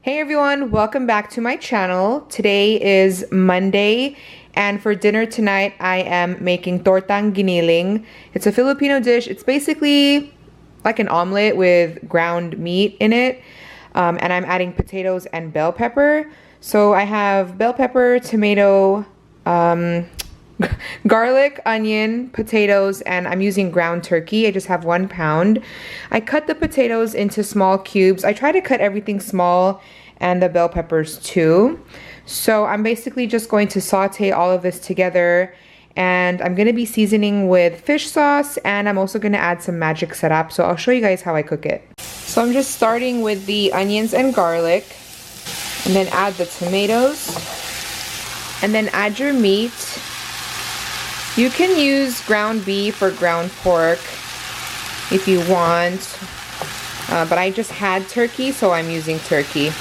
Hey everyone, welcome back to my channel. Today is Monday, and for dinner tonight I am making tortang giniling. It's a Filipino dish. It's basically like an omelet with ground meat in it, and I'm adding potatoes and bell pepper. So I have bell pepper, tomato, garlic, onion, potatoes, and I'm using ground turkey. I just have 1 pound. I cut the potatoes into small cubes. I try to cut everything small and the bell peppers too. So I'm basically just going to saute all of this together, and I'm going to be seasoning with fish sauce, and I'm also going to add some magic sarap. So I'll show you guys how I cook it. So I'm just starting with the onions and garlic, and then add the tomatoes, and then add your meat. You can use ground beef or ground pork if you want, but I just had turkey, so I'm using turkey.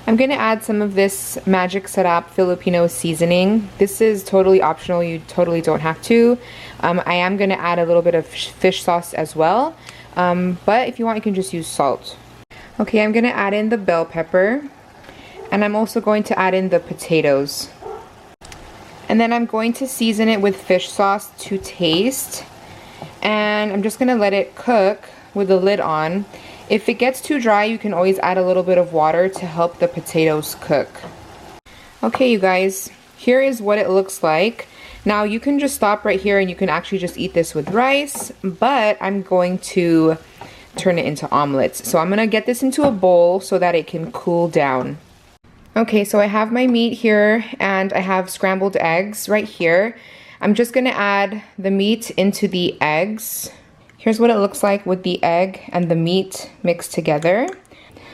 I'm going to add some of this magic sarap Filipino seasoning. This is totally optional, you totally don't have to. I am going to add a little bit of fish sauce as well, but if you want you can just use salt. Okay, I'm going to add in the bell pepper, and I'm also going to add in the potatoes. And then I'm going to season it with fish sauce to taste. And I'm just going to let it cook with the lid on. If it gets too dry, you can always add a little bit of water to help the potatoes cook. Okay, you guys, here is what it looks like. Now you can just stop right here and you can actually just eat this with rice, but I'm going to turn it into omelets. So I'm going to get this into a bowl so that it can cool down. Okay, so I have my meat here, and I have scrambled eggs right here. I'm just gonna add the meat into the eggs. Here's what it looks like with the egg and the meat mixed together.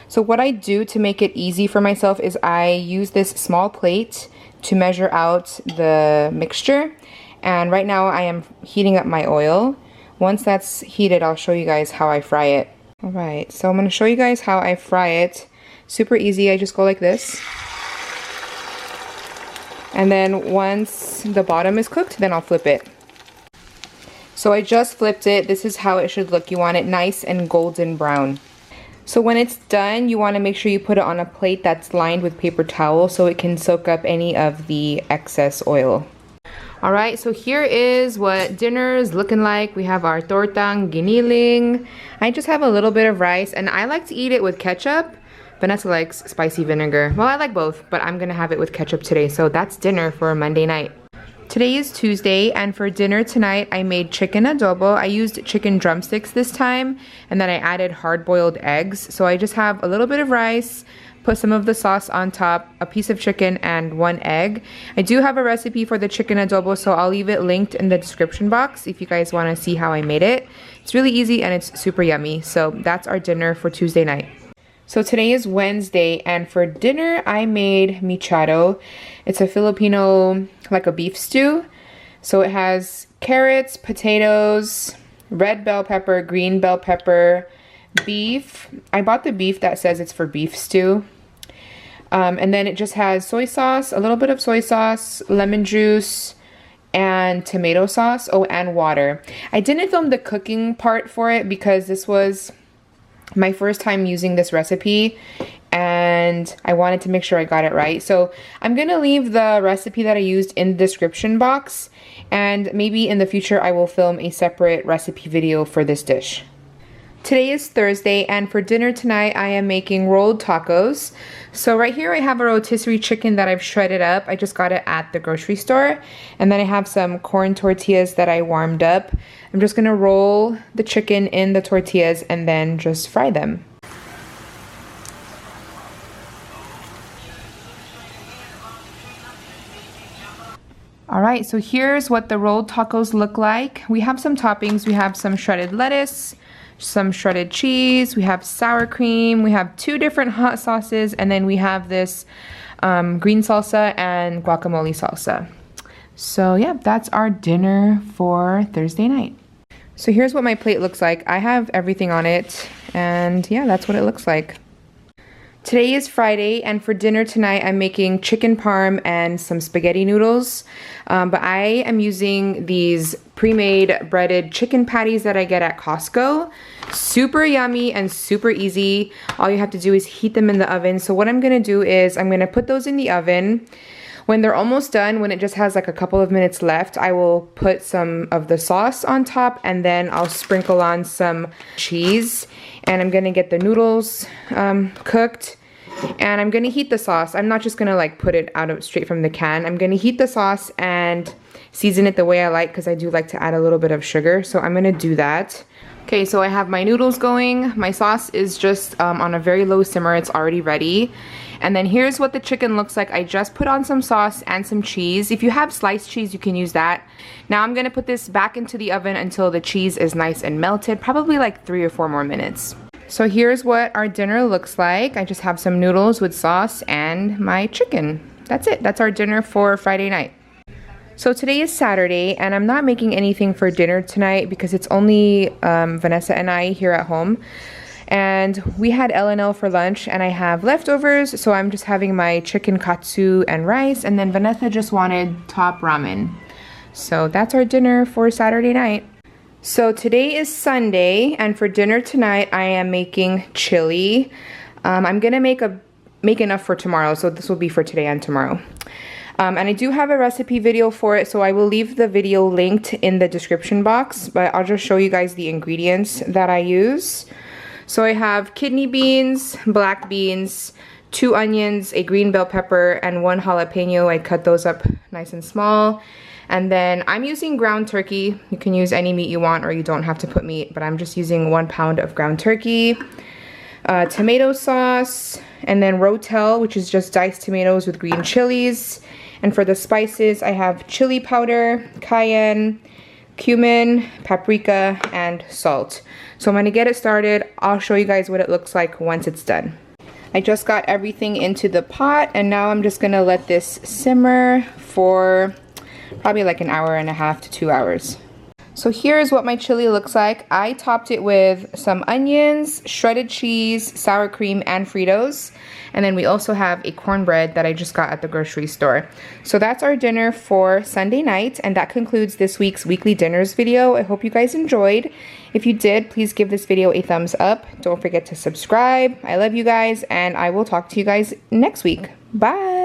So what I do to make it easy for myself is I use this small plate to measure out the mixture. And right now I am heating up my oil. Once that's heated, I'll show you guys how I fry it. All right, so I'm gonna show you guys how I fry it. Super easy, I just go like this. And then once the bottom is cooked, then I'll flip it. So I just flipped it. This is how it should look. You want it nice and golden brown. So when it's done, you want to make sure you put it on a plate that's lined with paper towel so it can soak up any of the excess oil. Alright, so here is what dinner is looking like. We have our tortang giniling. I just have a little bit of rice, and I like to eat it with ketchup. Vanessa likes spicy vinegar. Well, I like both, but I'm gonna have it with ketchup today. So that's dinner for Monday night. Today is Tuesday, and for dinner tonight, I made chicken adobo. I used chicken drumsticks this time, and then I added hard-boiled eggs. So I just have a little bit of rice, put some of the sauce on top, a piece of chicken, and 1 egg. I do have a recipe for the chicken adobo, so I'll leave it linked in the description box if you guys wanna see how I made it. It's really easy and it's super yummy. So that's our dinner for Tuesday night. So today is Wednesday, and for dinner I made michado. It's a Filipino, like a beef stew. So it has carrots, potatoes, red bell pepper, green bell pepper, beef. I bought the beef that says it's for beef stew. And then it just has soy sauce, a little bit of soy sauce, lemon juice, and tomato sauce. Oh, and water. I didn't film the cooking part for it because this was my first time using this recipe, and I wanted to make sure I got it right. So I'm gonna leave the recipe that I used in the description box, and maybe in the future I will film a separate recipe video for this dish. Today is Thursday, and for dinner tonight I am making rolled tacos. So right here I have a rotisserie chicken that I've shredded up. I just got it at the grocery store. And then I have some corn tortillas that I warmed up. I'm just gonna roll the chicken in the tortillas and then just fry them. Alright, so here's what the rolled tacos look like. We have some toppings. We have some shredded lettuce, some shredded cheese, we have sour cream, we have 2 different hot sauces, and then we have this green salsa and guacamole salsa. So yeah, that's our dinner for Thursday night. So here's what my plate looks like. I have everything on it, and yeah, that's what it looks like. Today is Friday, and for dinner tonight I'm making chicken parm and some spaghetti noodles. But I am using these pre-made breaded chicken patties that I get at Costco. Super yummy and super easy. All you have to do is heat them in the oven. So what I'm gonna do is I'm gonna put those in the oven. When they're almost done, when it just has like a couple of minutes left, I will put some of the sauce on top, and then I'll sprinkle on some cheese. And I'm gonna get the noodles cooked, and I'm gonna heat the sauce. I'm not just gonna like put it out straight from the can. I'm gonna heat the sauce and season it the way I like, because I do like to add a little bit of sugar. So I'm gonna do that. Okay, so I have my noodles going. My sauce is just on a very low simmer. It's already ready. And then here's what the chicken looks like. I just put on some sauce and some cheese. If you have sliced cheese, you can use that. Now I'm gonna put this back into the oven until the cheese is nice and melted, probably like 3 or 4 more minutes. So here's what our dinner looks like. I just have some noodles with sauce and my chicken. That's it. That's our dinner for Friday night. So today is Saturday, and I'm not making anything for dinner tonight because it's only Vanessa and I here at home. And we had L&L for lunch, and I have leftovers, so I'm just having my chicken katsu and rice, and then Vanessa just wanted top ramen. So that's our dinner for Saturday night. So today is Sunday, and for dinner tonight I am making chili. I'm gonna make enough for tomorrow, so this will be for today and tomorrow. And I do have a recipe video for it, so I will leave the video linked in the description box, but I'll just show you guys the ingredients that I use. So I have kidney beans, black beans, 2 onions, a green bell pepper, and 1 jalapeno. I cut those up nice and small. And then I'm using ground turkey. You can use any meat you want, or you don't have to put meat, but I'm just using 1 pound of ground turkey. Tomato sauce, and then rotel, which is just diced tomatoes with green chilies. And for the spices, I have chili powder, cayenne, cumin, paprika, and salt. So I'm gonna get it started. I'll show you guys what it looks like once it's done. I just got everything into the pot, and now I'm just gonna let this simmer for probably like 1.5 to 2 hours. So here's what my chili looks like. I topped it with some onions, shredded cheese, sour cream, and Fritos. And then we also have a cornbread that I just got at the grocery store. So that's our dinner for Sunday night, and that concludes this week's weekly dinners video. I hope you guys enjoyed. If you did, please give this video a thumbs up. Don't forget to subscribe. I love you guys, and I will talk to you guys next week. Bye!